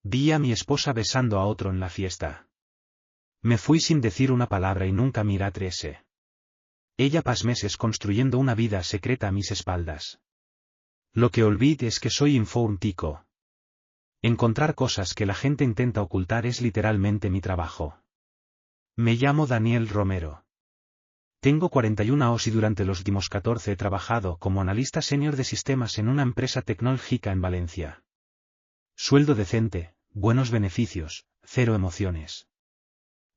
Vi a mi esposa besando a otro en la fiesta. Me fui sin decir una palabra y nunca miré a Trese. Ella pasó meses construyendo una vida secreta a mis espaldas. Lo que olvidé es que soy un tico. Encontrar cosas que la gente intenta ocultar es literalmente mi trabajo. Me llamo Daniel Romero. Tengo 41 años y durante los últimos 14 he trabajado como analista senior de sistemas en una empresa tecnológica en Valencia. Sueldo decente, buenos beneficios, cero emociones.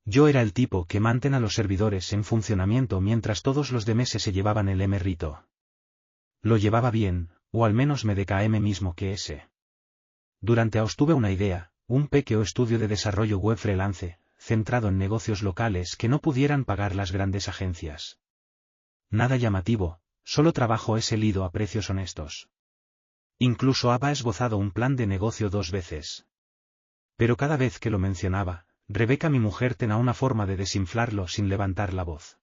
Yo era el tipo que mantenía a los servidores en funcionamiento mientras todos los demás se llevaban el emerito. Lo llevaba bien, o al menos me decaé mismo que ese. Durante años tuve una idea, un pequeño estudio de desarrollo web freelance, centrado en negocios locales que no pudieran pagar las grandes agencias. Nada llamativo, solo trabajo ese lido a precios honestos. Incluso había esbozado un plan de negocio 2 veces. Pero cada vez que lo mencionaba, Rebeca mi mujer tenía una forma de desinflarlo sin levantar la voz.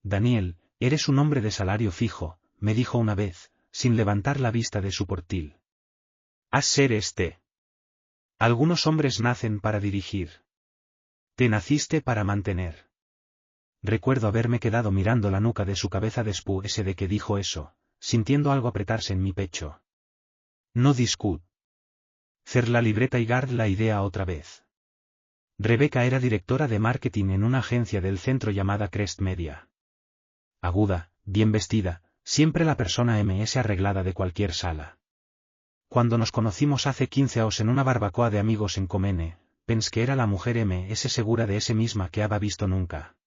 Daniel, eres un hombre de salario fijo, me dijo una vez, sin levantar la vista de su portil. Has ser este. Algunos hombres nacen para dirigir. Te naciste para mantener. Recuerdo haberme quedado mirando la nuca de su cabeza después de que dijo eso, sintiendo algo apretarse en mi pecho. No discut. Cer la libreta y guard la idea otra vez. Rebeca era directora de marketing en una agencia del centro llamada Crest Media. Aguda, bien vestida, siempre la persona más arreglada de cualquier sala. Cuando nos conocimos hace 15 años en una barbacoa de amigos en Comene, pensé que era la mujer más segura de ese misma que había visto nunca.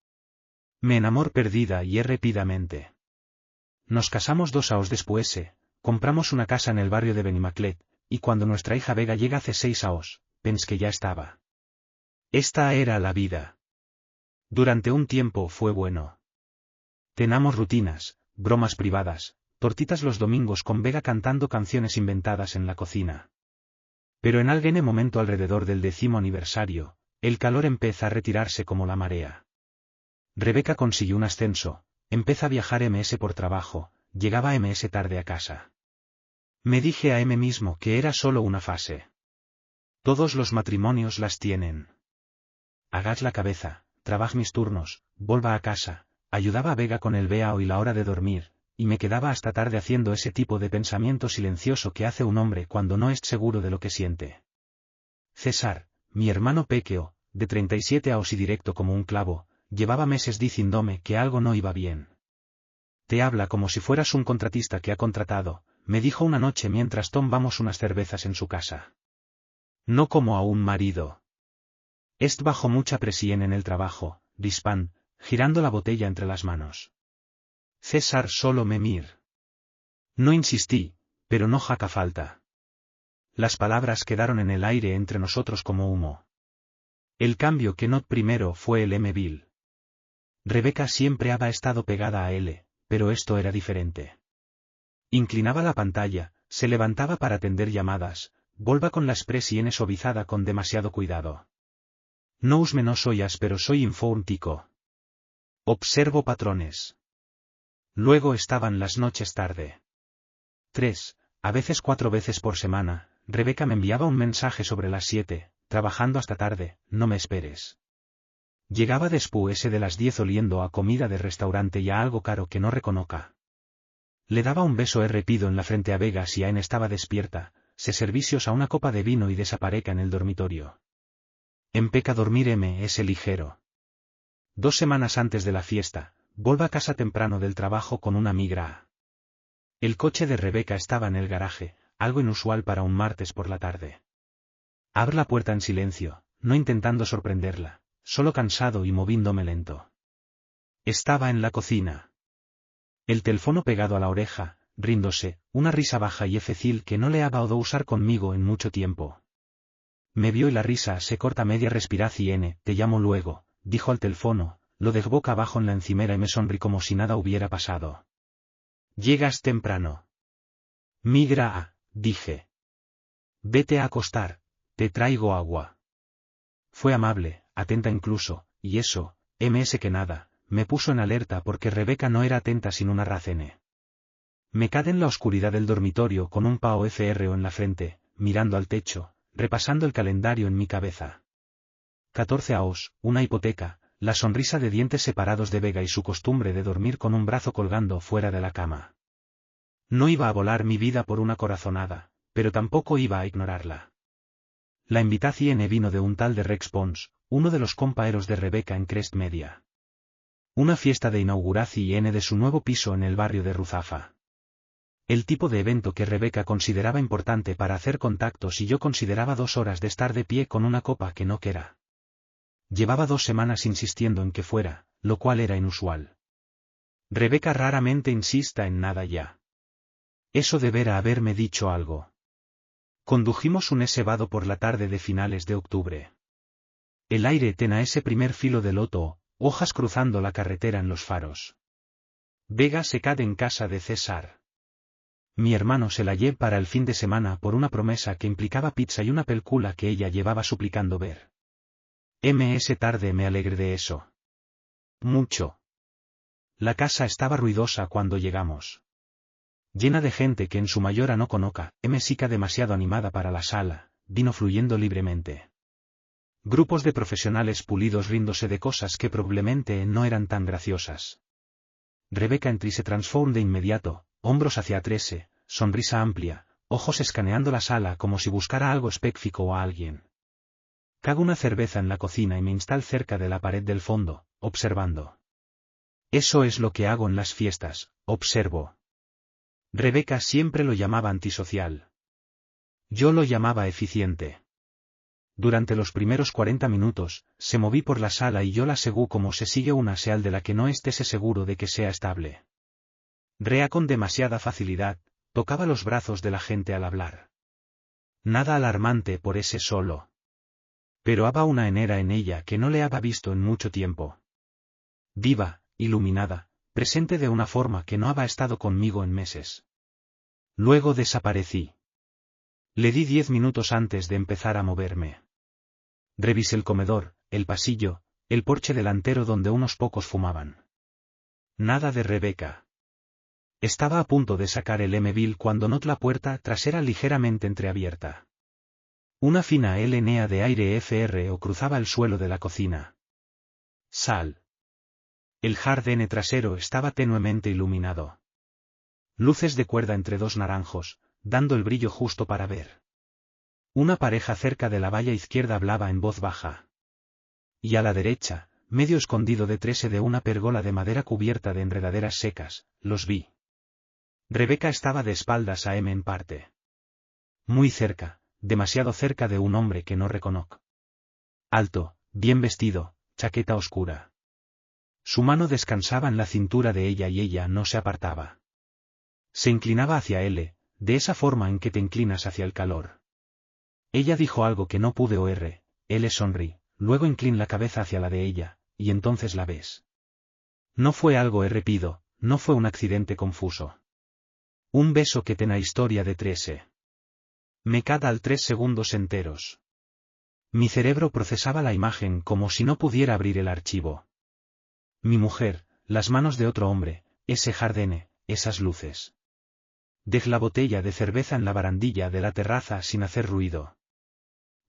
Me enamoré perdida y rápidamente. Nos casamos 2 años después, compramos una casa en el barrio de Benimaclet, y cuando nuestra hija Vega llega hace 6 años, pensé que ya estaba. Esta era la vida. Durante un tiempo fue bueno. Tenamos rutinas, bromas privadas, tortitas los domingos con Vega cantando canciones inventadas en la cocina. Pero en algún momento alrededor del 10º aniversario, el calor empieza a retirarse como la marea. Rebeca consiguió un ascenso, empezó a viajar por trabajo, llegaba tarde a casa. Me dije a mismo que era solo una fase. Todos los matrimonios las tienen. Agach la cabeza, trabaj mis turnos, volva a casa, ayudaba a Vega con el beao y la hora de dormir, y me quedaba hasta tarde haciendo ese tipo de pensamiento silencioso que hace un hombre cuando no es seguro de lo que siente. César, mi hermano pequeño, de 37 años y directo como un clavo, llevaba meses diciéndome que algo no iba bien. Te habla como si fueras un contratista que ha contratado, me dijo una noche mientras tomamos unas cervezas en su casa. No como a un marido. Bajo mucha presión en el trabajo, dispan, girando la botella entre las manos. César solo me mir. No insistí, pero no jaca falta. Las palabras quedaron en el aire entre nosotros como humo. El cambio que notó primero fue el Bill. Rebeca siempre había estado pegada a él, pero esto era diferente. Inclinaba la pantalla, se levantaba para atender llamadas, volva con la expresión suavizada con demasiado cuidado. No us menos oyas pero soy un tico. Observo patrones. Luego estaban las noches tarde. 3, a veces 4 veces por semana, Rebeca me enviaba un mensaje sobre las 7, trabajando hasta tarde, no me esperes. Llegaba después de las 10 oliendo a comida de restaurante y a algo caro que no reconozca. Le daba un beso repido en la frente a Vega si aún estaba despierta, se servicios a una copa de vino y desapareca en el dormitorio. Empeca dormir ligero. 2 semanas antes de la fiesta, volva a casa temprano del trabajo con una migra. El coche de Rebeca estaba en el garaje, algo inusual para un martes por la tarde. Abro la puerta en silencio, no intentando sorprenderla, solo cansado y moviéndome lento. Estaba en la cocina. El teléfono pegado a la oreja, ríndose, una risa baja y efecil que no le había oído usar conmigo en mucho tiempo. Me vio y la risa se corta media respiración, te llamo luego, dijo al teléfono, lo dejó boca abajo en la encimera y me sonrí como si nada hubiera pasado. Llegas temprano. Migra, dije. Vete a acostar, te traigo agua. Fue amable, atenta incluso, y eso, que nada, me puso en alerta porque Rebeca no era atenta sin una razón. Me quedé en la oscuridad del dormitorio con un pao FRO en la frente, mirando al techo, repasando el calendario en mi cabeza. 14 años, una hipoteca, la sonrisa de dientes separados de Vega y su costumbre de dormir con un brazo colgando fuera de la cama. No iba a volar mi vida por una corazonada, pero tampoco iba a ignorarla. La invitación vino de un tal de Rex Pons, uno de los compañeros de Rebeca en Crest Media. Una fiesta de inauguración de su nuevo piso en el barrio de Ruzafa. El tipo de evento que Rebeca consideraba importante para hacer contactos y yo consideraba 2 horas de estar de pie con una copa que no quera. Llevaba 2 semanas insistiendo en que fuera, lo cual era inusual. Rebeca raramente insista en nada ya. Eso deberá haberme dicho algo. Condujimos un esevado por la tarde de finales de octubre. El aire tenía ese primer filo de loto, hojas cruzando la carretera en los faros. Vega se queda en casa de César. Mi hermano se la llevó para el fin de semana por una promesa que implicaba pizza y una película que ella llevaba suplicando ver. Esa tarde me alegré de eso. Mucho. La casa estaba ruidosa cuando llegamos. Llena de gente que en su mayoría no conozca, sica demasiado animada para la sala, vino fluyendo libremente. Grupos de profesionales pulidos riéndose de cosas que probablemente no eran tan graciosas. Rebeca entró y se transformó de inmediato, hombros hacia atrás, sonrisa amplia, ojos escaneando la sala como si buscara algo específico o a alguien. Cago una cerveza en la cocina y me instalé cerca de la pared del fondo, observando. Eso es lo que hago en las fiestas, observo. Rebeca siempre lo llamaba antisocial. Yo lo llamaba eficiente. Durante los primeros 40 minutos, se moví por la sala y yo la seguí como se sigue una señal de la que no estése seguro de que sea estable. Rea con demasiada facilidad, tocaba los brazos de la gente al hablar. Nada alarmante por ese solo. Pero había una enera en ella que no le había visto en mucho tiempo. Viva, iluminada, presente de una forma que no había estado conmigo en meses. Luego desaparecí. Le di 10 minutos antes de empezar a moverme. Revisé el comedor, el pasillo, el porche delantero donde unos pocos fumaban. Nada de Rebeca. Estaba a punto de sacar el M-Bill cuando noté la puerta trasera ligeramente entreabierta. Una fina LNA de aire FRO cruzaba el suelo de la cocina. Sal. El jardín trasero estaba tenuemente iluminado. Luces de cuerda entre 2 naranjos, dando el brillo justo para ver. Una pareja cerca de la valla izquierda hablaba en voz baja. Y a la derecha, medio escondido detrás de una pérgola de madera cubierta de enredaderas secas, los vi. Rebeca estaba de espaldas a M en parte. Muy cerca, demasiado cerca de un hombre que no reconozco. Alto, bien vestido, chaqueta oscura. Su mano descansaba en la cintura de ella y ella no se apartaba. Se inclinaba hacia él, de esa forma en que te inclinas hacia el calor. Ella dijo algo que no pude oír, él sonrí, luego inclin la cabeza hacia la de ella, y entonces la ves. No fue algo repido, no fue un accidente confuso. Un beso que tenía historia de 13. Me quedé al 3 segundos enteros. Mi cerebro procesaba la imagen como si no pudiera abrir el archivo. Mi mujer, las manos de otro hombre, ese jardín, esas luces. Dejé la botella de cerveza en la barandilla de la terraza sin hacer ruido.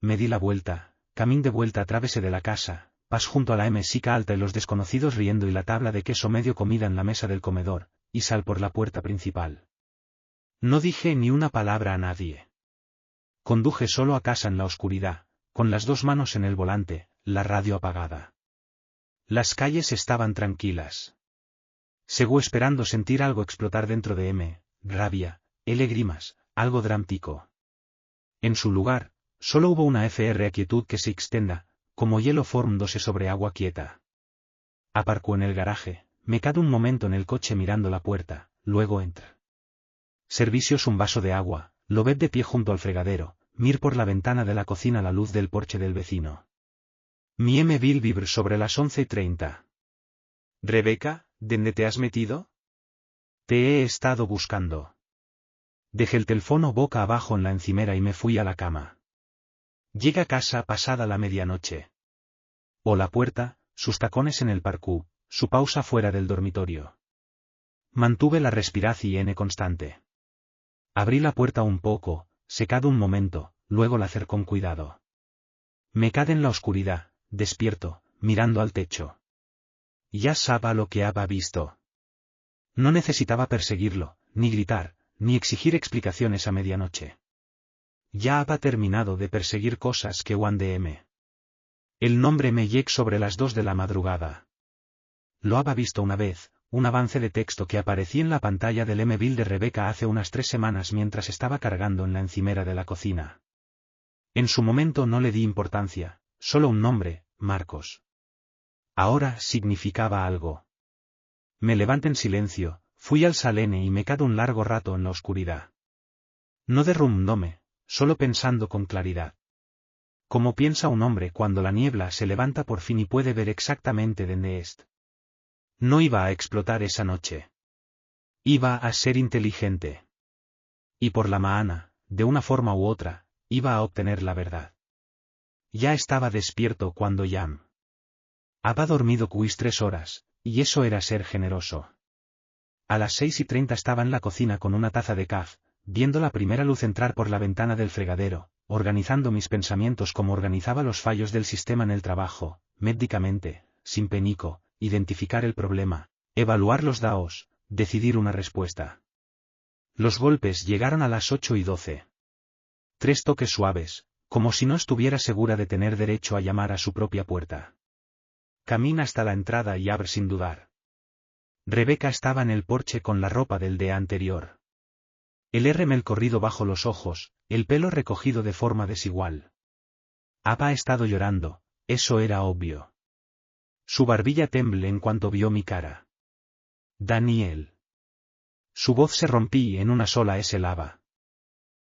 Me di la vuelta, camín de vuelta a través de la casa, pas junto a la mesica alta y los desconocidos riendo y la tabla de queso medio comida en la mesa del comedor, y sal por la puerta principal. No dije ni una palabra a nadie. Conduje solo a casa en la oscuridad, con las 2 manos en el volante, la radio apagada. Las calles estaban tranquilas. Seguí esperando sentir algo explotar dentro de M, rabia, grimas, algo drámtico. En su lugar, solo hubo una FR quietud que se extenda, como hielo formándose sobre agua quieta. Aparcó en el garaje, me quedé un momento en el coche mirando la puerta, luego entré. Servicios un vaso de agua, lo ved de pie junto al fregadero, mir por la ventana de la cocina la luz del porche del vecino. Mi M-Bill vibró sobre las 11:30. Rebeca, ¿dónde te has metido? Te he estado buscando. Dejé el teléfono boca abajo en la encimera y me fui a la cama. Llegué a casa pasada la medianoche. O la puerta, sus tacones en el parcú, su pausa fuera del dormitorio. Mantuve la respiración constante. Abrí la puerta un poco, secado un momento, luego la cerró con cuidado. Me quedé en la oscuridad, despierto, mirando al techo. Ya sabía lo que había visto. No necesitaba perseguirlo, ni gritar, ni exigir explicaciones a medianoche. Ya había terminado de perseguir cosas que M. El nombre me llegó sobre las 2 de la madrugada. Lo había visto una vez, un avance de texto que aparecía en la pantalla del M-Bill de Rebecca hace unas 3 semanas mientras estaba cargando en la encimera de la cocina. En su momento no le di importancia, solo un nombre, Marcos. Ahora significaba algo. Me levanté en silencio, fui al salón y me quedé un largo rato en la oscuridad. No derrumbándome, solo pensando con claridad. Como piensa un hombre cuando la niebla se levanta por fin y puede ver exactamente dónde está. No iba a explotar esa noche. Iba a ser inteligente. Y por la mañana, de una forma u otra, iba a obtener la verdad. Ya estaba despierto cuando había dormido 3 horas, y eso era ser generoso. A las 6:30 estaba en la cocina con una taza de café, viendo la primera luz entrar por la ventana del fregadero, organizando mis pensamientos como organizaba los fallos del sistema en el trabajo, médicamente, sin penico, identificar el problema, evaluar los daos, decidir una respuesta. Los golpes llegaron a las 8:12. 3 toques suaves, como si no estuviera segura de tener derecho a llamar a su propia puerta. Camina hasta la entrada y abre sin dudar. Rebecca estaba en el porche con la ropa del día anterior. El RML corrido bajo los ojos, el pelo recogido de forma desigual. Había estado llorando, eso era obvio. Su barbilla tembló en cuanto vio mi cara. Daniel. Su voz se rompí en una sola sílaba.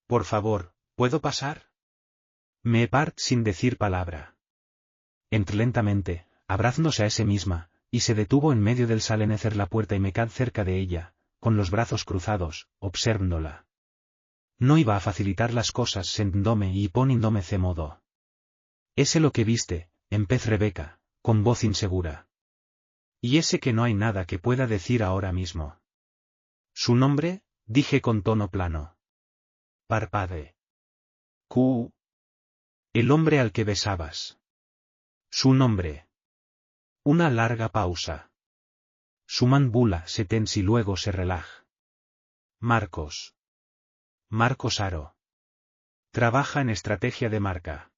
Por favor, ¿puedo pasar? Me paré sin decir palabra. Entró lentamente, abrazándose a ese misma, y se detuvo en medio del salón a cerrar la puerta y me quedé cerca de ella, con los brazos cruzados, observándola. No iba a facilitar las cosas sentándome y poniéndome de modo. Ese lo que viste, empezó Rebecca, con voz insegura. Y ese que no hay nada que pueda decir ahora mismo. Su nombre, dije con tono plano. Parpade. Q. El hombre al que besabas. Su nombre. Una larga pausa. Su mandíbula se tensa y luego se relaja. Marcos. Marcos Aro. Trabaja en estrategia de marca.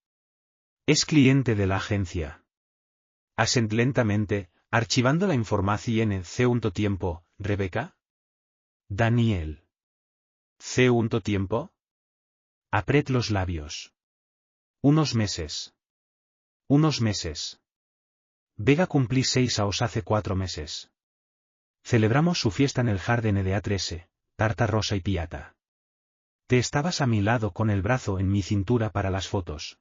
Es cliente de la agencia. Asent lentamente, archivando la información en tiempo, Rebecca. Daniel. Tiempo. Apret los labios. Unos meses. Unos meses. Vega cumplí 6 años hace 4 meses. Celebramos su fiesta en el jardín de A13, tarta rosa y piata. Te estabas a mi lado con el brazo en mi cintura para las fotos.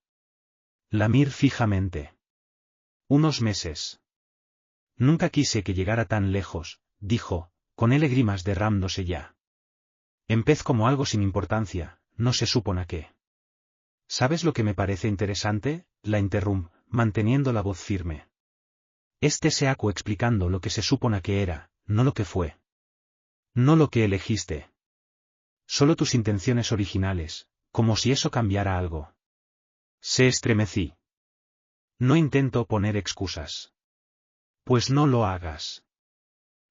La miré fijamente. Unos meses. Nunca quise que llegara tan lejos, dijo, con lágrimas derramándose ya. Empezó como algo sin importancia, no se supone qué. ¿Sabes lo que me parece interesante? La interrumpí, manteniendo la voz firme. Se acu explicando lo que se supone que era, no lo que fue. No lo que elegiste. Solo tus intenciones originales, como si eso cambiara algo. Se estremecí. No intento poner excusas. Pues no lo hagas.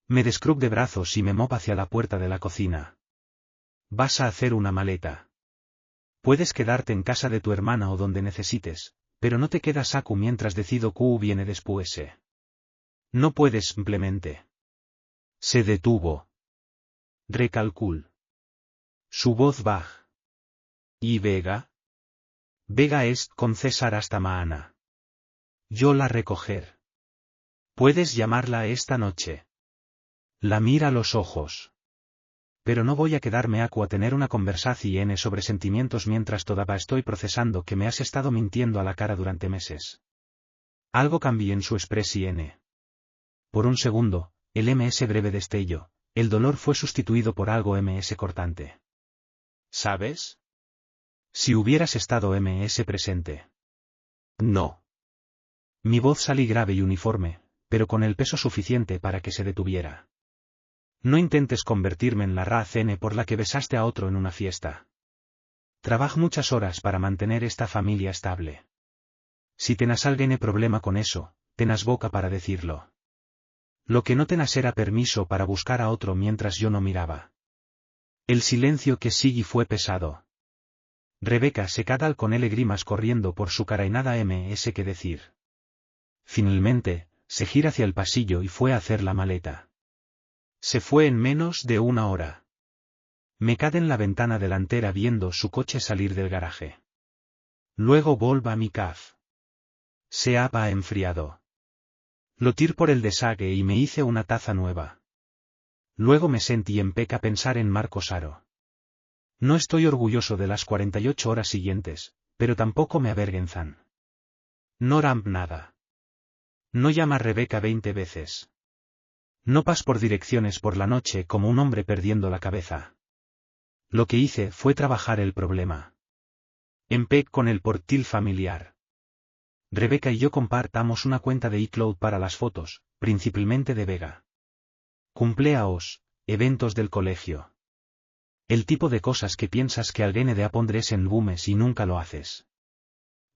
Me descrug de brazos y me moví hacia la puerta de la cocina. Vas a hacer una maleta. Puedes quedarte en casa de tu hermana o donde necesites, pero no te quedas acu mientras decido Q viene después. No puedes simplemente. Se detuvo. Recalcul. Su voz baja. ¿Y Vega? Vega es con César hasta mañana. Yo la recoger. Puedes llamarla esta noche. La mira a los ojos. Pero no voy a quedarme acu a tener una conversación sobre sentimientos mientras todavía estoy procesando que me has estado mintiendo a la cara durante meses. Algo cambió en su expresión. Por un segundo, el MS breve destello, el dolor fue sustituido por algo MS cortante. ¿Sabes? Si hubieras estado MS presente. No. Mi voz salí grave y uniforme, pero con el peso suficiente para que se detuviera. No intentes convertirme en la razón por la que besaste a otro en una fiesta. Trabajo muchas horas para mantener esta familia estable. Si tenas alguien problema con eso, tenas boca para decirlo. Lo que no tenas era permiso para buscar a otro mientras yo no miraba. El silencio que sigui fue pesado. Rebeca se queda con grimas corriendo por su cara y nada más que decir. Finalmente, se gira hacia el pasillo y fue a hacer la maleta. Se fue en menos de una hora. Me quedé en la ventana delantera viendo su coche salir del garaje. Luego volví a mi caf. Se había enfriado. Lo tiré por el desague y me hice una taza nueva. Luego me sentí en peca pensar en Marcos Aro. No estoy orgulloso de las 48 horas siguientes, pero tampoco me avergüenzan. No ramp nada. No llama a Rebeca 20 veces. No pas por direcciones por la noche como un hombre perdiendo la cabeza. Lo que hice fue trabajar el problema. Empecé con el portil familiar. Rebeca y yo compartamos una cuenta de iCloud para las fotos, principalmente de Vega. Cumpleaños, eventos del colegio. El tipo de cosas que piensas que alguien de pondres en Bumes y nunca lo haces.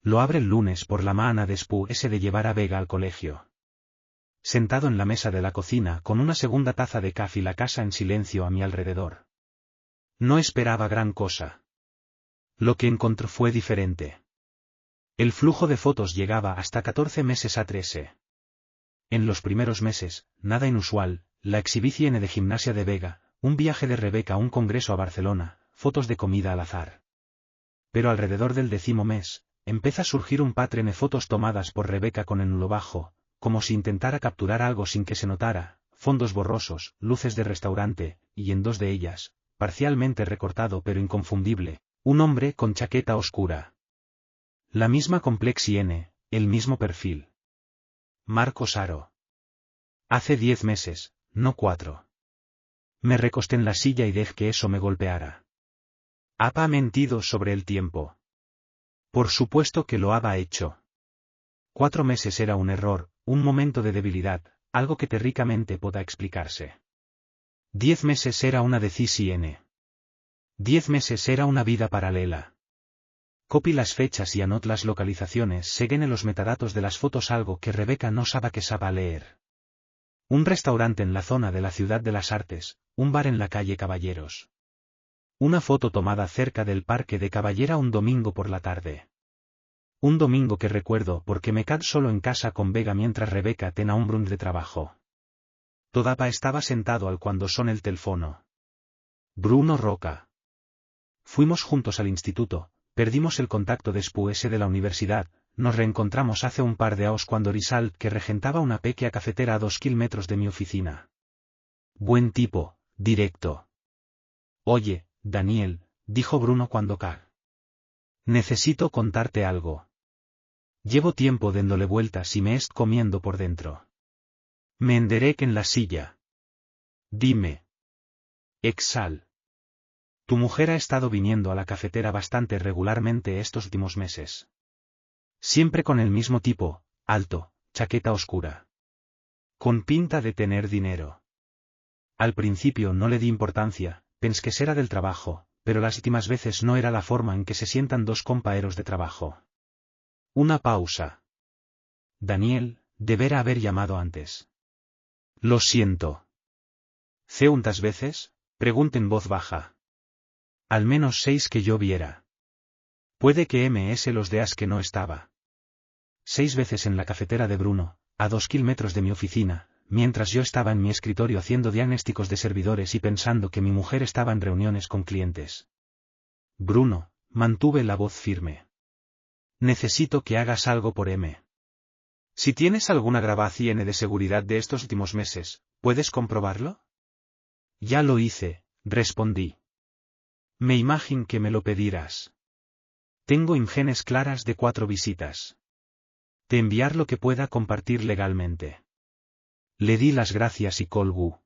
Lo abre el lunes por la mañana después de llevar a Vega al colegio. Sentado en la mesa de la cocina con una segunda taza de café y la casa en silencio a mi alrededor. No esperaba gran cosa. Lo que encontré fue diferente. El flujo de fotos llegaba hasta 14 meses a 13. En los primeros meses, nada inusual, la exhibición de gimnasia de Vega, un viaje de Rebeca a un congreso a Barcelona, fotos de comida al azar. Pero alrededor del 10º mes, empieza a surgir un patrón de fotos tomadas por Rebeca con el nulo bajo, como si intentara capturar algo sin que se notara, fondos borrosos, luces de restaurante, y en 2 de ellas, parcialmente recortado pero inconfundible, un hombre con chaqueta oscura. La misma complexión, el mismo perfil. Marcos Aro. Hace 10 meses, no 4. Me recosté en la silla y dejé que eso me golpeara. ¿Ha mentido sobre el tiempo? Por supuesto que lo había hecho. 4 meses era un error, un momento de debilidad, algo que teóricamente pueda explicarse. 10 meses era una decisión. 10 meses era una vida paralela. Copy las fechas y anot las localizaciones según en los metadatos de las fotos, algo que Rebeca no sabe que sabe leer. Un restaurante en la zona de la Ciudad de las Artes, un bar en la calle Caballeros. Una foto tomada cerca del Parque de Caballera un domingo por la tarde. Un domingo que recuerdo porque me quedé solo en casa con Vega mientras Rebeca tenía un brunch de trabajo. Todavía estaba sentado al cuando sonó el teléfono. Bruno Roca. Fuimos juntos al instituto, perdimos el contacto después de la universidad, nos reencontramos hace un par de años cuando Rizal, que regentaba una pequeña cafetera a 2 kilómetros de mi oficina. Buen tipo, directo. Oye, Daniel, dijo Bruno cuando necesito contarte algo. Llevo tiempo dándole vueltas y me est comiendo por dentro. Me enderequé en la silla. Dime. Exal. Tu mujer ha estado viniendo a la cafetera bastante regularmente estos últimos meses. Siempre con el mismo tipo, alto, chaqueta oscura. Con pinta de tener dinero. Al principio no le di importancia, pensé que era del trabajo, pero las últimas veces no era la forma en que se sientan 2 compañeros de trabajo. Una pausa. Daniel, deberá haber llamado antes. Lo siento. ¿Ce untas veces? Pregunté en voz baja. Al menos 6 que yo viera. Puede que ms los días que no estaba. 6 veces en la cafetera de Bruno, a 2 kilómetros de mi oficina, mientras yo estaba en mi escritorio haciendo diagnósticos de servidores y pensando que mi mujer estaba en reuniones con clientes. Bruno, mantuve la voz firme. Necesito que hagas algo por M. Si tienes alguna grabación de seguridad de estos últimos meses, ¿puedes comprobarlo? Ya lo hice, respondí. Me imagino que me lo pedirás. Tengo imágenes claras de 4 visitas. Te enviar lo que pueda compartir legalmente. Le di las gracias y colgú.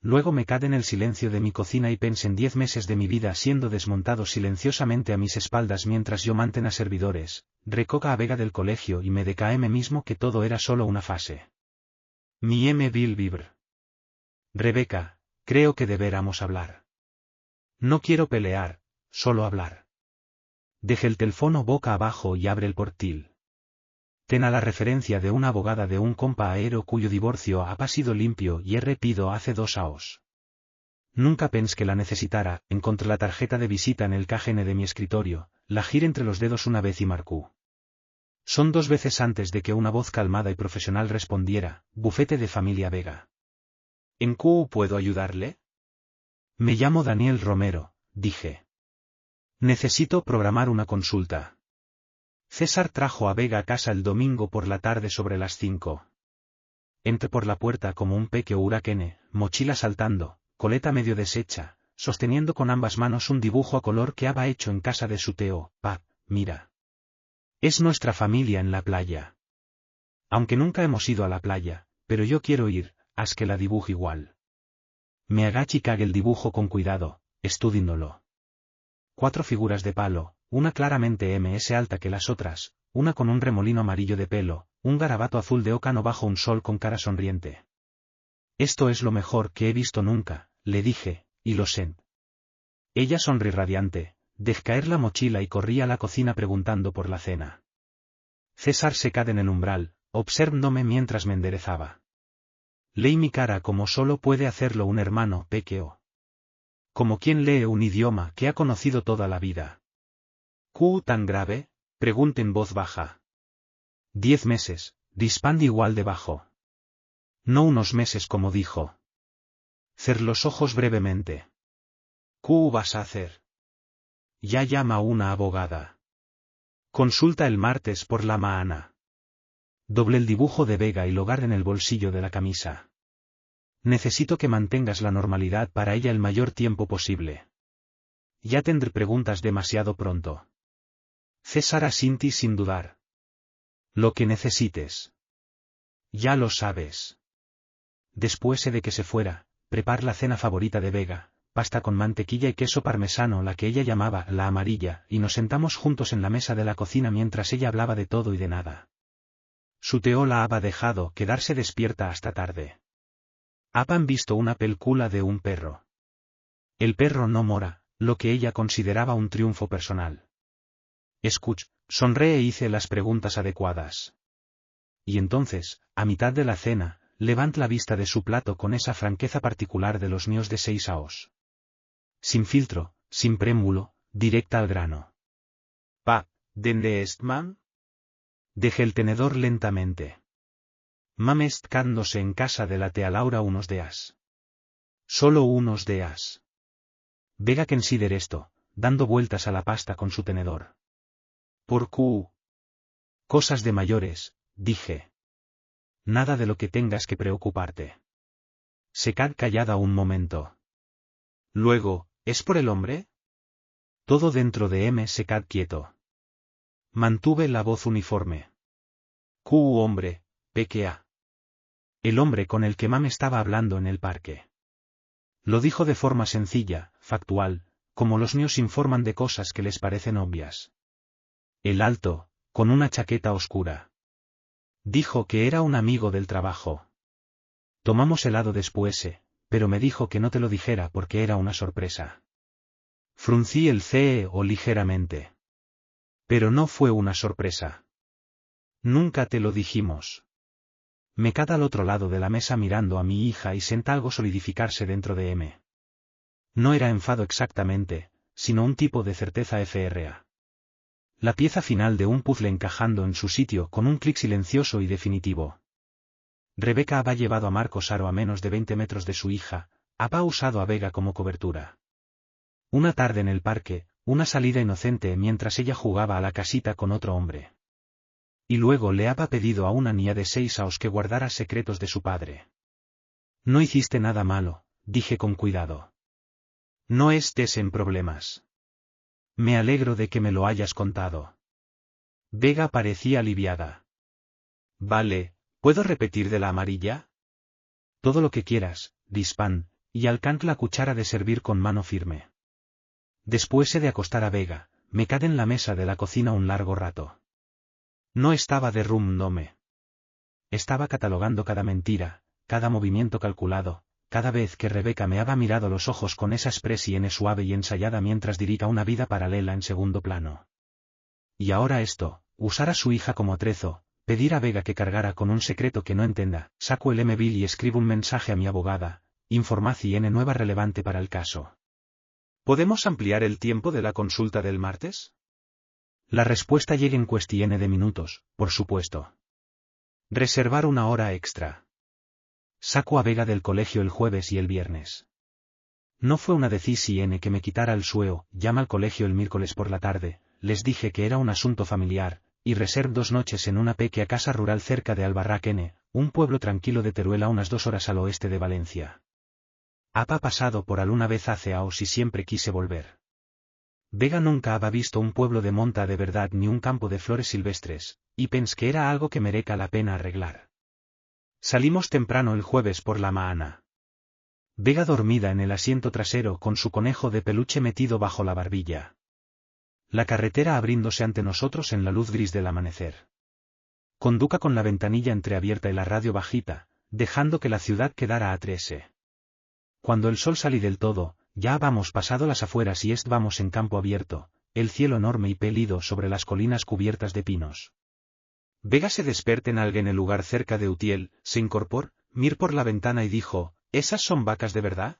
Luego me quedé en el silencio de mi cocina y pensé en 10 meses de mi vida siendo desmontado silenciosamente a mis espaldas mientras yo mantenía servidores, recoca a Vega del colegio y me decaé me mismo que todo era solo una fase. Mi M. Bill Vibr. Rebeca, creo que deberíamos hablar. No quiero pelear, solo hablar. Deje el teléfono boca abajo y abre el portil. Ten a la referencia de una abogada de un compa aero cuyo divorcio ha sido limpio y he repido hace 2 años. Nunca pens que la necesitara, encontré la tarjeta de visita en el cajón de mi escritorio, la giré entre los dedos una vez y marcó. Son 2 veces antes de que una voz calmada y profesional respondiera, bufete de familia Vega. ¿En qué puedo ayudarle? Me llamo Daniel Romero, dije. Necesito programar una consulta. César trajo a Vega a casa el domingo por la tarde sobre las 5. Entré por la puerta como un pequeño huracán, mochila saltando, coleta medio deshecha, sosteniendo con ambas manos un dibujo a color que había hecho en casa de su tío. Mira. Es nuestra familia en la playa. Aunque nunca hemos ido a la playa, pero yo quiero ir, haz que la dibuje igual. Me agaché y cagué el dibujo con cuidado, estudiándolo. 4 figuras de palo, una claramente ms alta que las otras, una con un remolino amarillo de pelo, un garabato azul de ócano bajo un sol con cara sonriente. Esto es lo mejor que he visto nunca, le dije, y lo sé. Ella sonrió radiante, dejó caer la mochila y corrí a la cocina preguntando por la cena. César se quedó en el umbral, observándome mientras me enderezaba. Leí mi cara como solo puede hacerlo un hermano pequeño. Como quien lee un idioma que ha conocido toda la vida. ¿Qué tan grave? Pregunté en voz baja. 10 meses, dispande igual de bajo. No unos meses como dijo. Cer los ojos brevemente. ¿Qué vas a hacer? Ya llama a una abogada. Consulta el martes por la mañana. Doblé el dibujo de Vega y lo guardé en el bolsillo de la camisa. Necesito que mantengas la normalidad para ella el mayor tiempo posible. Ya tendré preguntas demasiado pronto. César asintió sin dudar. Lo que necesites. Ya lo sabes. Después de que se fuera, prepar la cena favorita de Vega, pasta con mantequilla y queso parmesano, la que ella llamaba la amarilla, y nos sentamos juntos en la mesa de la cocina mientras ella hablaba de todo y de nada. Su tío la había dejado quedarse despierta hasta tarde. Habían visto una película de un perro. El perro no mora, lo que ella consideraba un triunfo personal. Escuch, sonreí e hice las preguntas adecuadas. Y entonces, a mitad de la cena, levantó la vista de su plato con esa franqueza particular de los niños de 6 años. Sin filtro, sin prémulo, directa al grano. ¿Dónde est mam? Dejé el tenedor lentamente. Mam est quedándose en casa de la tía Laura unos días. Solo unos días. Vega consider esto, dando vueltas a la pasta con su tenedor. ¿Por qué? Cosas de mayores, dije. Nada de lo que tengas que preocuparte. Se quedó callada un momento. Luego, ¿es por el hombre? Todo dentro de M se quedó quieto. Mantuve la voz uniforme. ¿Qué hombre, pequea? El hombre con el que mam estaba hablando en el parque. Lo dijo de forma sencilla, factual, como los niños informan de cosas que les parecen obvias. El alto, con una chaqueta oscura. Dijo que era un amigo del trabajo. Tomamos helado después, pero me dijo que no te lo dijera porque era una sorpresa. Fruncí el ceño ligeramente. Pero no fue una sorpresa. Nunca te lo dijimos. Me quedé al otro lado de la mesa mirando a mi hija y sentí algo solidificarse dentro de M. No era enfado exactamente, sino un tipo de certeza FRA. La pieza final de un puzzle encajando en su sitio con un clic silencioso y definitivo. Rebeca había llevado a Marcos Aro a menos de 20 metros de su hija, había usado a Vega como cobertura. Una tarde en el parque, una salida inocente mientras ella jugaba a la casita con otro hombre. Y luego le había pedido a una niña de 6 años que guardara secretos de su padre. No hiciste nada malo, dije con cuidado. No estés en problemas. Me alegro de que me lo hayas contado. Vega parecía aliviada. Vale, ¿puedo repetir de la amarilla? Todo lo que quieras, Dispan, y alcanzó la cuchara de servir con mano firme. Después de acostar a Vega, me quedé en la mesa de la cocina un largo rato. No estaba derrumbándome. Estaba catalogando cada mentira, cada movimiento calculado, cada vez que Rebeca me había mirado los ojos con esa expresión suave y ensayada mientras dirigía una vida paralela en segundo plano. Y ahora esto, usar a su hija como atrezo, pedir a Vega que cargara con un secreto que no entienda. Saco el email y escribo un mensaje a mi abogada, información nueva relevante para el caso. ¿Podemos ampliar el tiempo de la consulta del martes? La respuesta llega en cuestión de minutos, por supuesto. Reservar una hora extra. Saco a Vega del colegio el jueves y el viernes. No fue una decisión que me quitara el sueño. Llama al colegio el miércoles por la tarde, les dije que era un asunto familiar, y reserv 2 noches en una pequeña casa rural cerca de Albarracén, un pueblo tranquilo de Teruel a unas 2 horas al oeste de Valencia. Ha pasado por alguna vez hace años y siempre quise volver. Vega nunca había visto un pueblo de monta de verdad ni un campo de flores silvestres, y pensé que era algo que merezca la pena arreglar. Salimos temprano el jueves por la mañana. Vega dormida en el asiento trasero con su conejo de peluche metido bajo la barbilla. La carretera abriéndose ante nosotros en la luz gris del amanecer. Conduca con la ventanilla entreabierta y la radio bajita, dejando que la ciudad quedara a 3. Cuando el sol salí del todo, ya habíamos pasado las afueras y estábamos en campo abierto, el cielo enorme y pélido sobre las colinas cubiertas de pinos. Vega se despertó en el lugar cerca de Utiel, se incorporó, miró por la ventana y dijo, ¿esas son vacas de verdad?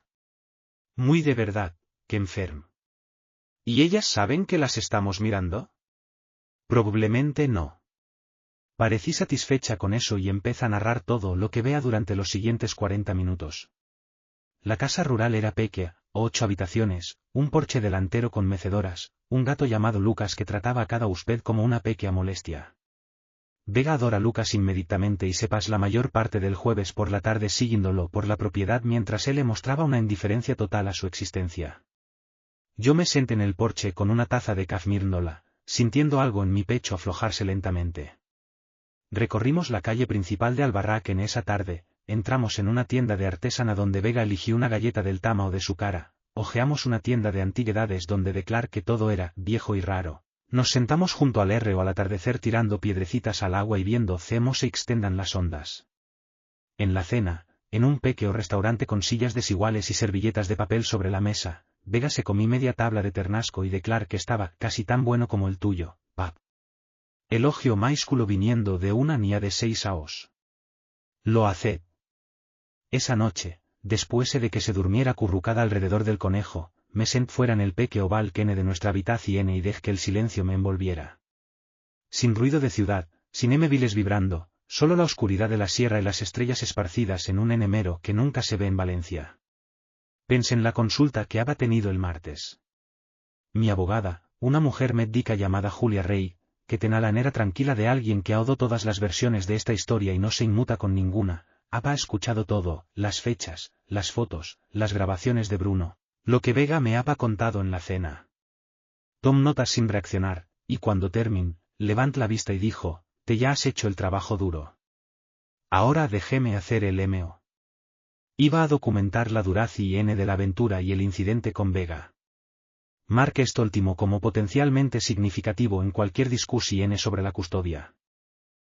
Muy de verdad, que enfermo. ¿Y ellas saben que las estamos mirando? Probablemente no. Parecí satisfecha con eso y empieza a narrar todo lo que vea durante los siguientes 40 minutos. La casa rural era pequeña, 8 habitaciones, un porche delantero con mecedoras, un gato llamado Lucas que trataba a cada huésped como una pequeña molestia. Vega adora a Lucas inmediatamente y se pasa la mayor parte del jueves por la tarde siguiéndolo por la propiedad mientras él le mostraba una indiferencia total a su existencia. Yo me senté en el porche con una taza de café mirándola, sintiendo algo en mi pecho aflojarse lentamente. Recorrimos la calle principal de Albarracén esa tarde, entramos en una tienda de artesana donde Vega eligió una galleta del tama o de su cara, ojeamos una tienda de antigüedades donde declaró que todo era viejo y raro. Nos sentamos junto al o al atardecer tirando piedrecitas al agua y viendo cómo se extendan las ondas. En la cena, en un pequeño restaurante con sillas desiguales y servilletas de papel sobre la mesa, Vega se comí media tabla de ternasco y declaró que estaba casi tan bueno como el tuyo, pap. Elogio maísculo viniendo de una niña de 6 años. Lo hace. Esa noche, después de que se durmiera acurrucada alrededor del conejo, me senté fuera en el pequeño balcón de nuestra habitación y dejé que el silencio me envolviera. Sin ruido de ciudad, sin viles vibrando, solo la oscuridad de la sierra y las estrellas esparcidas en un enemero que nunca se ve en Valencia. Pensé en la consulta que había tenido el martes. Mi abogada, una mujer médica llamada Julia Rey, que tenía la manera tranquila de alguien que ha oído todas las versiones de esta historia y no se inmuta con ninguna, había escuchado todo, las fechas, las fotos, las grabaciones de Bruno, lo que Vega me había contado en la cena. Tom notas sin reaccionar, y cuando termin, levantó la vista y dijo, te ya has hecho el trabajo duro. Ahora déjeme hacer el MO. Iba a documentar la duración de la aventura y el incidente con Vega. Marque esto último como potencialmente significativo en cualquier discusión sobre la custodia.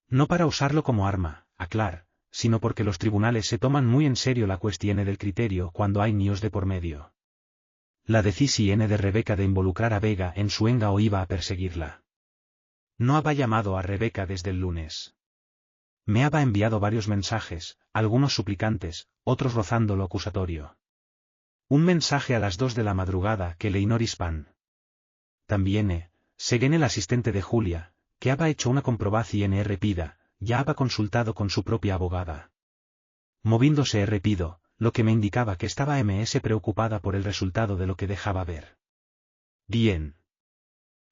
No para usarlo como arma, aclar, sino porque los tribunales se toman muy en serio la cuestión del criterio cuando hay niños de por medio. La decisión de Rebeca de involucrar a Vega en su enga o iba a perseguirla. No había llamado a Rebeca desde el lunes. Me había enviado varios mensajes, algunos suplicantes, otros rozando lo acusatorio. Un mensaje a las 2 de la madrugada que leí Norispan. También, según el asistente de Julia, que había hecho una comprobación rápida, ya había consultado con su propia abogada. Moviéndose rápido, lo que me indicaba que estaba preocupada por el resultado de lo que dejaba ver. Bien.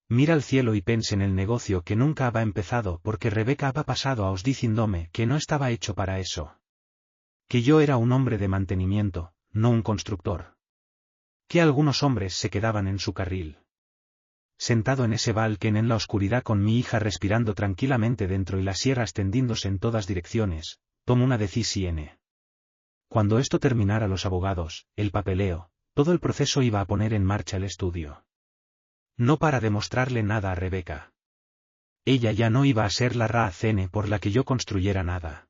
Mira al cielo y pense en el negocio que nunca había empezado porque Rebeca había pasado a os diciéndome que no estaba hecho para eso. Que yo era un hombre de mantenimiento, no un constructor. Que algunos hombres se quedaban en su carril. Sentado en ese balcón en la oscuridad con mi hija respirando tranquilamente dentro y la sierra extendiéndose en todas direcciones, tomo una decisión. Cuando esto terminara los abogados, el papeleo, todo el proceso iba a poner en marcha el estudio. No para demostrarle nada a Rebeca. Ella ya no iba a ser la razón por la que yo construyera nada.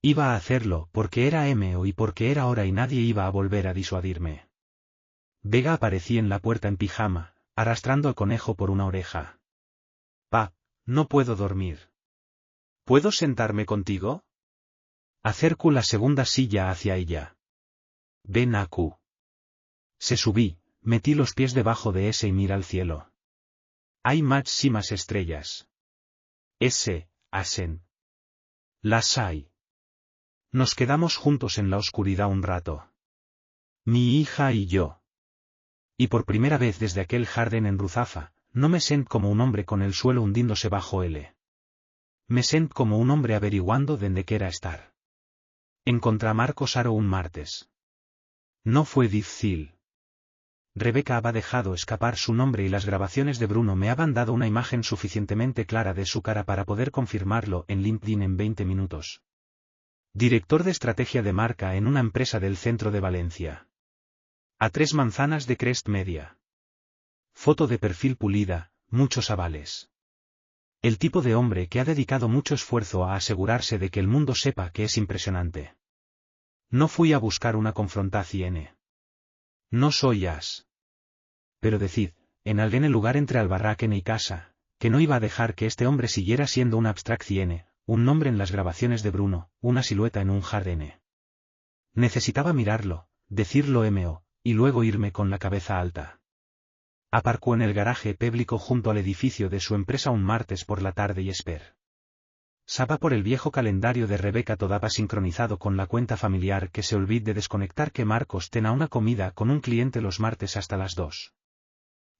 Iba a hacerlo porque era MO y porque era hora y nadie iba a volver a disuadirme. Vega aparecía en la puerta en pijama, arrastrando al conejo por una oreja. Pa, no puedo dormir. ¿Puedo sentarme contigo? Acerco la segunda silla hacia ella. Ven Aku. Se subí, metí los pies debajo de ese y mira al cielo. Hay más estrellas. Ese, Asen. Las hay. Nos quedamos juntos en la oscuridad un rato. Mi hija y yo. Y por primera vez desde aquel jardín en Ruzafa, no me sent como un hombre con el suelo hundiéndose bajo él. Me sent como un hombre averiguando dónde quiera estar. Encontré a Marcos Aro un martes. No fue difícil. Rebeca había dejado escapar su nombre y las grabaciones de Bruno me habían dado una imagen suficientemente clara de su cara para poder confirmarlo en LinkedIn en 20 minutos. Director de estrategia de marca en una empresa del centro de Valencia. A 3 manzanas de Crest Media. Foto de perfil pulida, muchos avales. El tipo de hombre que ha dedicado mucho esfuerzo a asegurarse de que el mundo sepa que es impresionante. No fui a buscar una confrontación. No soy as. Pero decid, en algún lugar entre Albarraquen y casa, que no iba a dejar que este hombre siguiera siendo una abstracción, un nombre en las grabaciones de Bruno, una silueta en un jardín. Necesitaba mirarlo, decirlo mo, y luego irme con la cabeza alta. Aparcó en el garaje público junto al edificio de su empresa un martes por la tarde y Saba por el viejo calendario de Rebeca todava sincronizado con la cuenta familiar que se olvide de desconectar que Marcos tenía una comida con un cliente los martes hasta las 2.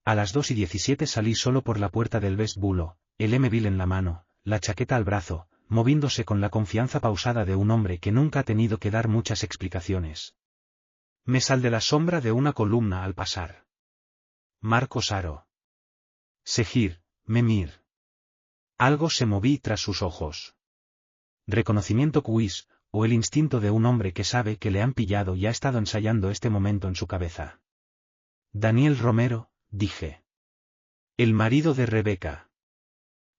A las 2:17 salí solo por la puerta del vestibulio, el M-Bill en la mano, la chaqueta al brazo, moviéndose con la confianza pausada de un hombre que nunca ha tenido que dar muchas explicaciones. Me sal de la sombra de una columna al pasar. Marcos Aro. Seguir, Memir. Algo se moví tras sus ojos. Reconocimiento quiz, o el instinto de un hombre que sabe que le han pillado y ha estado ensayando este momento en su cabeza. Daniel Romero, dije. El marido de Rebeca.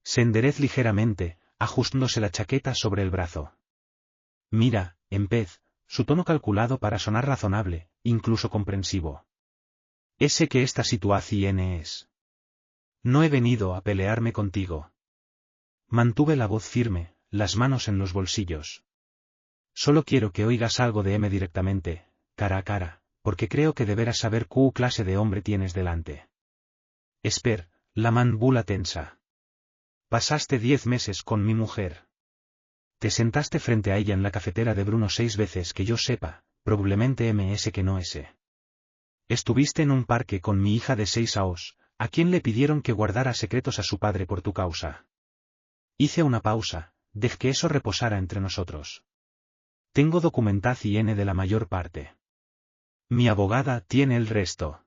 Se enderez ligeramente, ajustándose la chaqueta sobre el brazo. Mira, empez, su tono calculado para sonar razonable, incluso comprensivo. Ese que esta situación es. No he venido a pelearme contigo. Mantuve la voz firme, las manos en los bolsillos. Solo quiero que oigas algo de M directamente, cara a cara, porque creo que deberás saber qué clase de hombre tienes delante. Esper, la mandíbula tensa. Pasaste 10 meses con mi mujer. Te sentaste frente a ella en la cafetera de Bruno 6 veces que yo sepa, probablemente MS que no ese. Estuviste en un parque con mi hija de 6 años, a quien le pidieron que guardara secretos a su padre por tu causa. Hice una pausa, dej que eso reposara entre nosotros. Tengo documentación de la mayor parte. Mi abogada tiene el resto.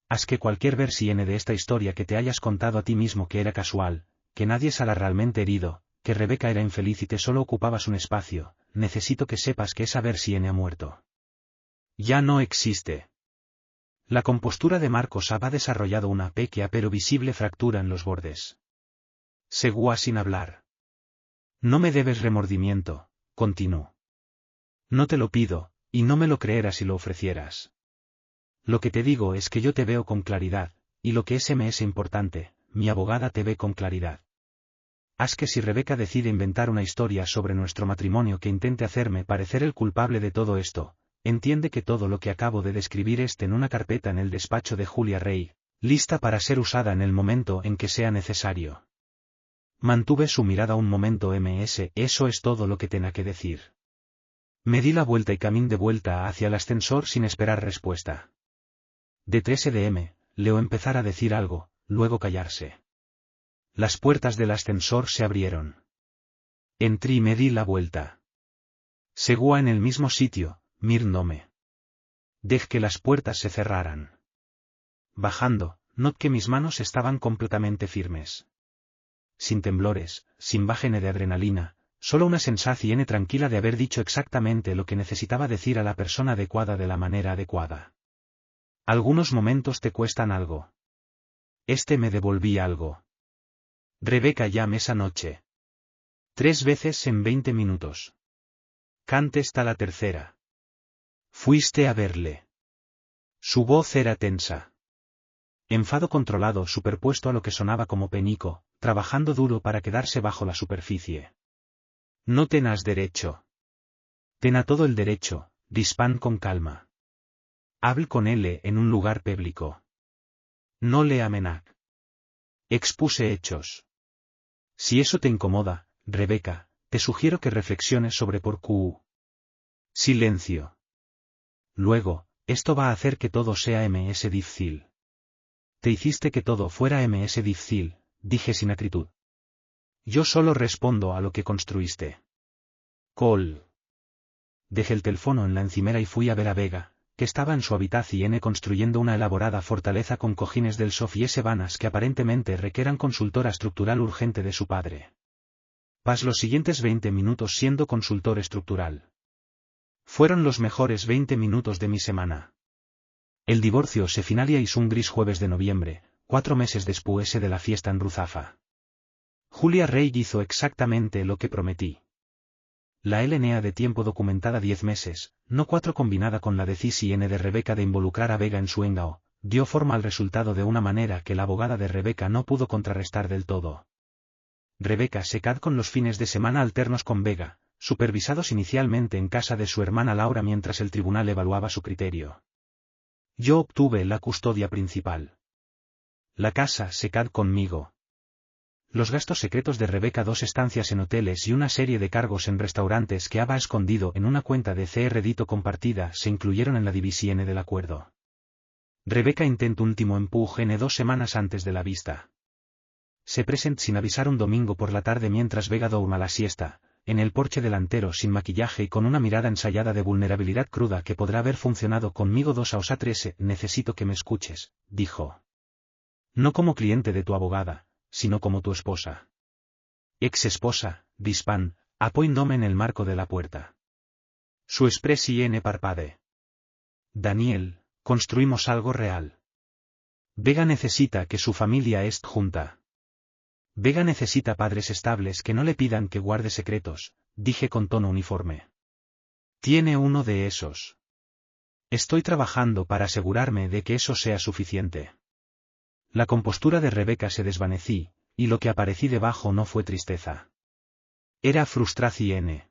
Haz que cualquier versión de esta historia que te hayas contado a ti mismo que era casual, que nadie sala realmente herido, que Rebeca era infeliz y te solo ocupabas un espacio, necesito que sepas que esa versión ha muerto. Ya no existe. La compostura de Marcos ha desarrollado una pequeña pero visible fractura en los bordes. Seguía sin hablar. No me debes remordimiento, continuó. No te lo pido, y no me lo creerás si lo ofrecieras. Lo que te digo es que yo te veo con claridad, y lo que me es importante, mi abogada te ve con claridad. Haz que si Rebeca decide inventar una historia sobre nuestro matrimonio que intente hacerme parecer el culpable de todo esto, entiende que todo lo que acabo de describir esté en una carpeta en el despacho de Julia Rey, lista para ser usada en el momento en que sea necesario. Mantuve su mirada un momento MS, eso es todo lo que tenga que decir. Me di la vuelta y caminé de vuelta hacia el ascensor sin esperar respuesta. De 3 de Leo empezar a decir algo, luego callarse. Las puertas del ascensor se abrieron. Entré y me di la vuelta. Seguía en el mismo sitio, mirándome. Dej que las puertas se cerraran. Bajando, noté que mis manos estaban completamente firmes. Sin temblores, sin bajene de adrenalina, solo una sensación tranquila de haber dicho exactamente lo que necesitaba decir a la persona adecuada de la manera adecuada. Algunos momentos te cuestan algo. Este me devolví algo. Rebeca llamé esa noche. 3 veces en 20 minutos. Cante está la tercera. Fuiste a verle. Su voz era tensa. Enfado controlado superpuesto a lo que sonaba como penico, trabajando duro para quedarse bajo la superficie. No tenás derecho. Ten a todo el derecho, Dispan con calma. Habl con él en un lugar público. No le amenac. Expuse hechos. Si eso te incomoda, Rebeca, te sugiero que reflexiones sobre por qué. Silencio. Luego, esto va a hacer que todo sea ms difícil. Te hiciste que todo fuera ms difícil, dije sin acritud. Yo solo respondo a lo que construiste. Col. Dejé el teléfono en la encimera y fui a ver a Vega, que estaba en su habitación construyendo una elaborada fortaleza con cojines del sof y vanas que aparentemente requeran consultora estructural urgente de su padre. Pas los siguientes 20 minutos siendo consultor estructural. Fueron los mejores 20 minutos de mi semana. El divorcio se finalia y un gris jueves de noviembre, 4 meses después de la fiesta en Ruzafa. Julia Rey hizo exactamente lo que prometí. La LNA de tiempo documentada 10 meses, no 4 combinada con la decisión de Rebeca de involucrar a Vega en su engao, dio forma al resultado de una manera que la abogada de Rebeca no pudo contrarrestar del todo. Rebeca se quedó con los fines de semana alternos con Vega, supervisados inicialmente en casa de su hermana Laura mientras el tribunal evaluaba su criterio. Yo obtuve la custodia principal. La casa se quedó conmigo. Los gastos secretos de Rebeca, 2 estancias en hoteles y una serie de cargos en restaurantes que había escondido en una cuenta de CR compartida se incluyeron en la división del acuerdo. Rebeca intentó último empuje en 2 semanas antes de la vista. Se presentó sin avisar un domingo por la tarde mientras Vega dormía la siesta, en el porche delantero sin maquillaje y con una mirada ensayada de vulnerabilidad cruda que podrá haber funcionado conmigo 2 a 3. Necesito que me escuches, dijo. No como cliente de tu abogada, sino como tu esposa. Ex esposa, Dispan, apoyándome en el marco de la puerta. Su expresión parpade. Daniel, construimos algo real. Vega necesita que su familia esté junta. Vega necesita padres estables que no le pidan que guarde secretos, dije con tono uniforme. Tiene uno de esos. Estoy trabajando para asegurarme de que eso sea suficiente. La compostura de Rebeca se desvanecí, y lo que aparecí debajo no fue tristeza. Era frustración.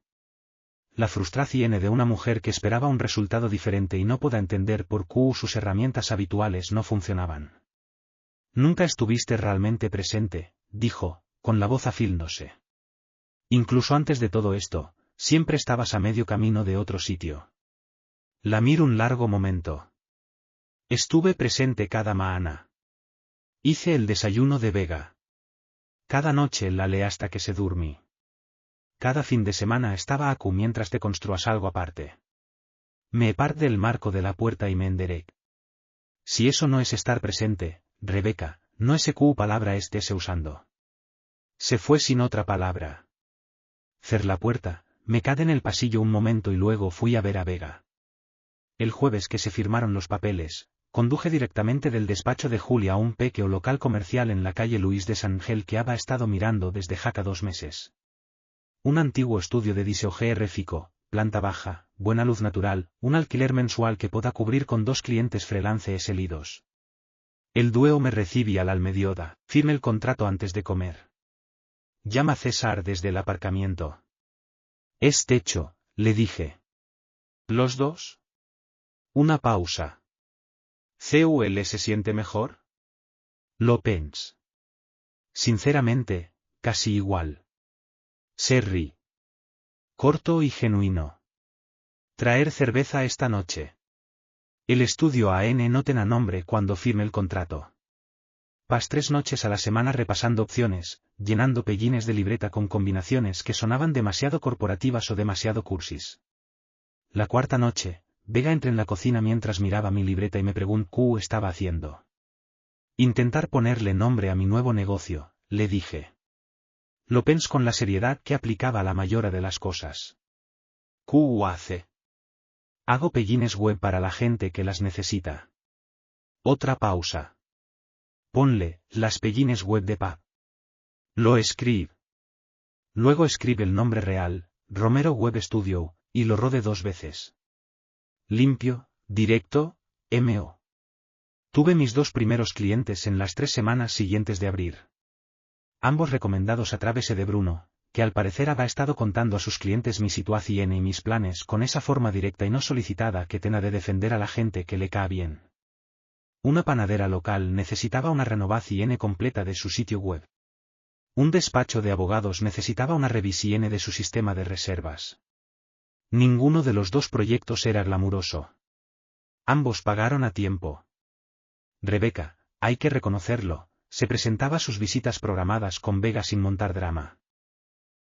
La frustración de una mujer que esperaba un resultado diferente y no pueda entender por qué sus herramientas habituales no funcionaban. Nunca estuviste realmente presente, dijo, con la voz afilóndose. Incluso antes de todo esto, siempre estabas a medio camino de otro sitio. La miré un largo momento. Estuve presente cada mañana. Hice el desayuno de Vega. Cada noche la leí hasta que se durmí. Cada fin de semana estaba acu mientras te construas algo aparte. Me parté del marco de la puerta y me enderé. Si eso no es estar presente, Rebeca, no es palabra estés usando. Se fue sin otra palabra. Cerré la puerta, me quedé en el pasillo un momento y luego fui a ver a Vega. El jueves que se firmaron los papeles, conduje directamente del despacho de Julia a un pequeño local comercial en la calle Luis de San Gel que había estado mirando desde jaca 2 meses. Un antiguo estudio de diseño geográfico, planta baja, buena luz natural, un alquiler mensual que pueda cubrir con 2 clientes freelances elidos. El dueo me recibí al mediodía, firme el contrato antes de comer. Llama César desde el aparcamiento. Es techo, le dije. ¿Los dos? Una pausa. ¿CUL se siente mejor? Lo pens. Sinceramente, casi igual. Serri. Corto y genuino. Traer cerveza esta noche. El estudio AN no tenga nombre cuando firme el contrato. Pas 3 noches a la semana repasando opciones, llenando pellines de libreta con combinaciones que sonaban demasiado corporativas o demasiado cursis. La 4ª noche, Vega entré en la cocina mientras miraba mi libreta y me preguntó qué estaba haciendo. Intentar ponerle nombre a mi nuevo negocio, le dije. Lo pens con la seriedad que aplicaba a la mayoría de las cosas. ¿Qué hace? Hago pellines web para la gente que las necesita. Otra pausa. Ponle, las pellines web de PAP. Lo escribe. Luego escribe el nombre real, Romero Web Studio, y lo rode 2 veces. Limpio, directo, MO. Tuve mis 2 primeros clientes en las 3 semanas siguientes de abrir. ambos recomendados a través de Bruno, que al parecer había estado contando a sus clientes mi situación y mis planes con esa forma directa y no solicitada que tenga de defender a la gente que le cae bien. Una panadera local necesitaba una renovación completa de su sitio web. Un despacho de abogados necesitaba una revisión de su sistema de reservas. Ninguno de los dos proyectos era glamuroso. Ambos pagaron a tiempo. Rebeca, hay que reconocerlo, se presentaba a sus visitas programadas con Vega sin montar drama.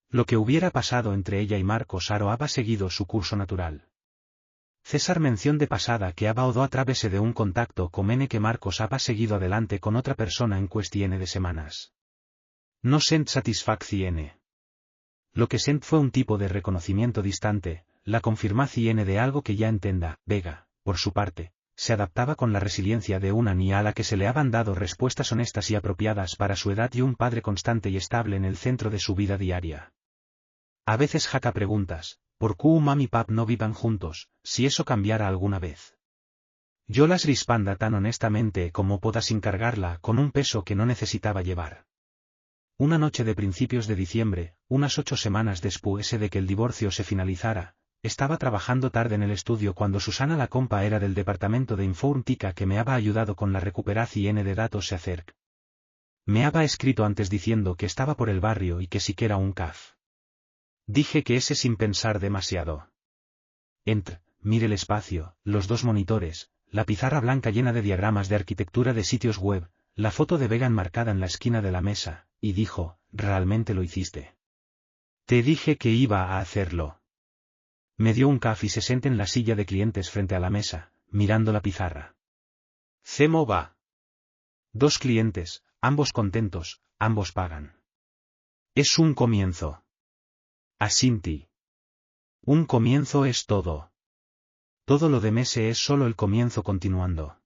Lo que hubiera pasado entre ella y Marcos Aro había seguido su curso natural. César mención de pasada que había oído a través de un contacto con N que Marcos había seguido adelante con otra persona en cuestión de semanas. No sent satisfacción. Lo que sent fue un tipo de reconocimiento distante, la confirmación de algo que ya entenda. Vega, por su parte, se adaptaba con la resiliencia de una niña a la que se le habían dado respuestas honestas y apropiadas para su edad y un padre constante y estable en el centro de su vida diaria. A veces jaca preguntas, ¿por qué mam y pap no vivan juntos, si eso cambiara alguna vez? Yo las rispanda tan honestamente como pueda sin cargarla con un peso que no necesitaba llevar. Una noche de principios de diciembre, unas 8 semanas después de que el divorcio se finalizara, estaba trabajando tarde en el estudio cuando Susana la compa era del departamento de informática que me había ayudado con la recuperación de datos se acerca. Me había escrito antes diciendo que estaba por el barrio y que siquiera un caf. Dije que ese sin pensar demasiado. Mire el espacio, los 2 monitores, la pizarra blanca llena de diagramas de arquitectura de sitios web, la foto de Vega enmarcada en la esquina de la mesa, y dijo, ¿realmente lo hiciste? Te dije que iba a hacerlo. Me dio un café y se senté en la silla de clientes frente a la mesa, mirando la pizarra. ¿Cómo va? 2 clientes, ambos contentos, ambos pagan. Es un comienzo. Asinti. Un comienzo es todo. Todo lo de Mese es solo el comienzo continuando.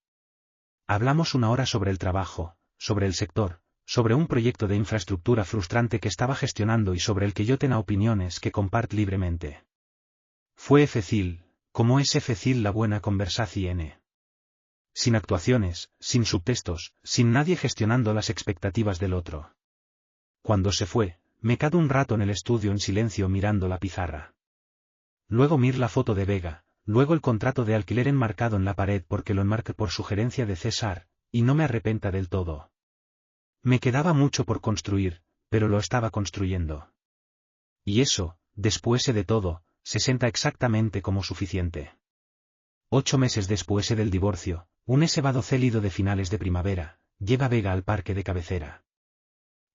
Hablamos una hora sobre el trabajo, sobre el sector, sobre un proyecto de infraestructura frustrante que estaba gestionando y sobre el que yo tenía opiniones que compart libremente. Fue fácil, como es fácil la buena conversación. Sin actuaciones, sin subtextos, sin nadie gestionando las expectativas del otro. Cuando se fue, me quedé un rato en el estudio en silencio mirando la pizarra. Luego mir la foto de Vega, luego el contrato de alquiler enmarcado en la pared porque lo enmarqué por sugerencia de César, y no me arrepenta del todo. Me quedaba mucho por construir, pero lo estaba construyendo. Y eso, después de todo, se sienta exactamente como suficiente. 8 meses después del divorcio, un esevado célido de finales de primavera, lleva Vega al parque de cabecera.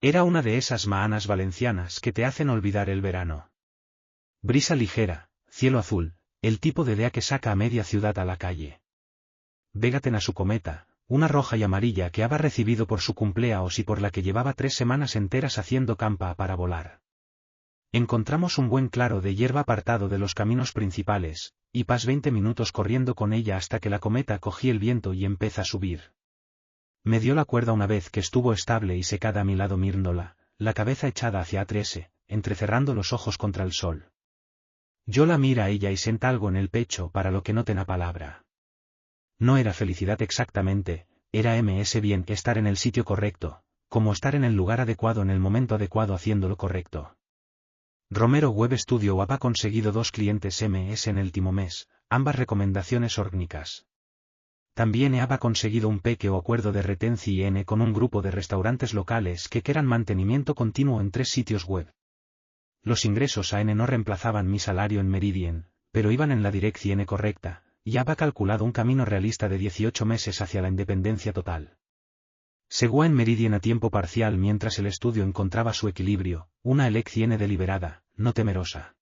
Era una de esas mañanas valencianas que te hacen olvidar el verano. Brisa ligera, cielo azul, el tipo de día que saca a media ciudad a la calle. Vega tenía su cometa, una roja y amarilla que había recibido por su cumpleaños y por la que llevaba 3 semanas enteras haciendo campa para volar. Encontramos un buen claro de hierba apartado de los caminos principales, y pas 20 minutos corriendo con ella hasta que la cometa cogía el viento y empezó a subir. Me dio la cuerda una vez que estuvo estable y secada a mi lado mirándola, la cabeza echada hacia atrás, entrecerrando los ojos contra el sol. Yo la mira a ella y sentí algo en el pecho para lo que no tenía palabra. No era felicidad exactamente, era bien estar en el sitio correcto, como estar en el lugar adecuado en el momento adecuado haciendo lo correcto. Romero Web Studio había conseguido 2 clientes en el último mes, ambas recomendaciones orgánicas. También había conseguido un pequeño acuerdo de retención con un grupo de restaurantes locales que querían mantenimiento continuo en 3 sitios web. Los ingresos a no reemplazaban mi salario en Meridian, pero iban en la dirección correcta, y había calculado un camino realista de 18 meses hacia la independencia total. Seguía en Meridian a tiempo parcial mientras el estudio encontraba su equilibrio, una elección deliberada, no temerosa.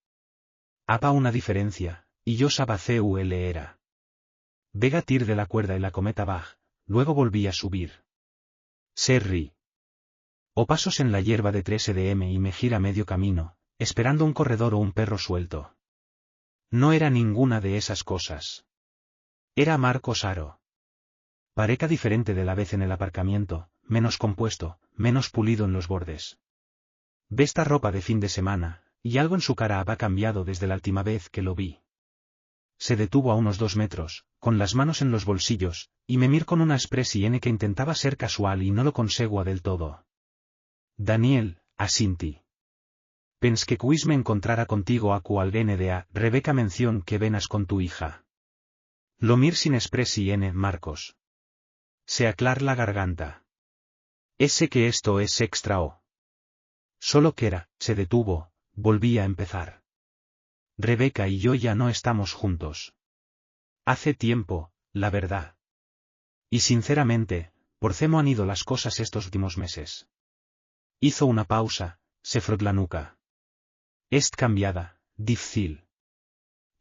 Había una diferencia, y yo sabía cuál era. Vega tir de la cuerda y la cometa baj, luego volví a subir. Serri. O pasos en la hierba de 3 EDM y me gira medio camino, esperando un corredor o un perro suelto. No era ninguna de esas cosas. Era Marcos Aro. Pareca diferente de la vez en el aparcamiento, menos compuesto, menos pulido en los bordes. Vesta ropa de fin de semana, y algo en su cara había cambiado desde la última vez que lo vi. Se detuvo a unos 2 metros, con las manos en los bolsillos, y me mir con una expresión que intentaba ser casual y no lo consegua del todo. Daniel, asinti. Pens que quis me encontrara contigo a alguien de a Rebeca mención que venas con tu hija. Lo mir sin expresi n Marcos. Se aclar la garganta. Ese que esto es extra o. Solo que era, se detuvo, volví a empezar. Rebeca y yo ya no estamos juntos. Hace tiempo, la verdad. Y sinceramente, por cómo han ido las cosas estos últimos meses. Hizo una pausa, se frotó la nuca. Est cambiada, difícil.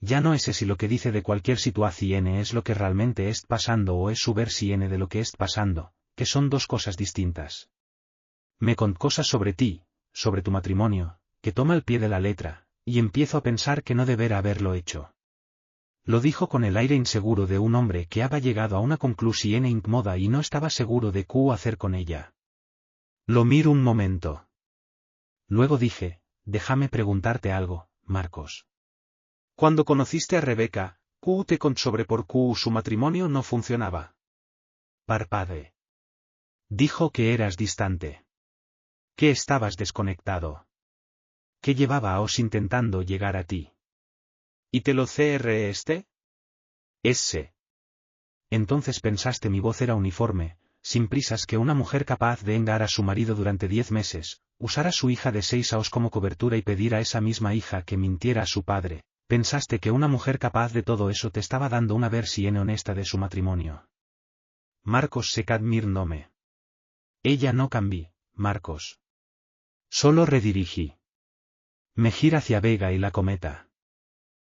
Ya no sé si lo que dice de cualquier situación es lo que realmente est pasando o es su versión de lo que est pasando, que son dos cosas distintas. Me cont cosas sobre ti, sobre tu matrimonio, que toma el pie de la letra, y empiezo a pensar que no deberá haberlo hecho. Lo dijo con el aire inseguro de un hombre que había llegado a una conclusión incómoda y no estaba seguro de qué hacer con ella. Lo miro un momento. Luego dije, déjame preguntarte algo, Marcos. Cuando conociste a Rebeca, ¿qué te contó sobre por qué su matrimonio no funcionaba? Parpadeé. Dijo que eras distante. Que estabas desconectado. Que llevaba a os intentando llegar a ti. ¿Y te lo CR este? Ese. Entonces pensaste mi voz era uniforme, sin prisas que una mujer capaz de engañar a su marido durante 10 meses, usar a su hija de 6 años como cobertura y pedir a esa misma hija que mintiera a su padre, pensaste que una mujer capaz de todo eso te estaba dando una versión honesta de su matrimonio. Marcos se cadmirnome. Ella no cambió, Marcos. Solo redirigí. Me gira hacia Vega y la cometa.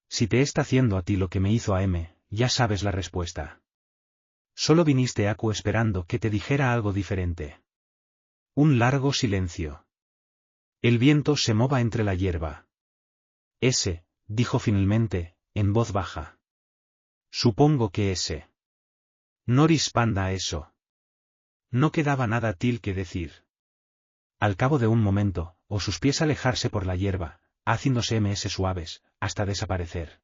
Si te está haciendo a ti lo que me hizo a M, ya sabes la respuesta. Solo viniste a Q esperando que te dijera algo diferente. Un largo silencio. El viento se mova entre la hierba. Ese, dijo finalmente, en voz baja. Supongo que ese. No responda a eso. No quedaba nada til que decir. Al cabo de un momento, o sus pies alejarse por la hierba, haciéndose ms suaves, hasta desaparecer.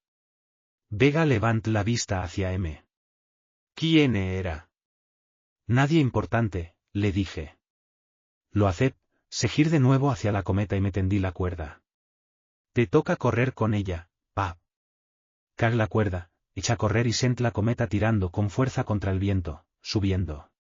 Vega levantó la vista hacia M. ¿Quién era? Nadie importante, le dije. Lo acepto, seguir de nuevo hacia la cometa y me tendí la cuerda. Te toca correr con ella, pa. Cag la cuerda, echa a correr y sent la cometa tirando con fuerza contra el viento, subiendo.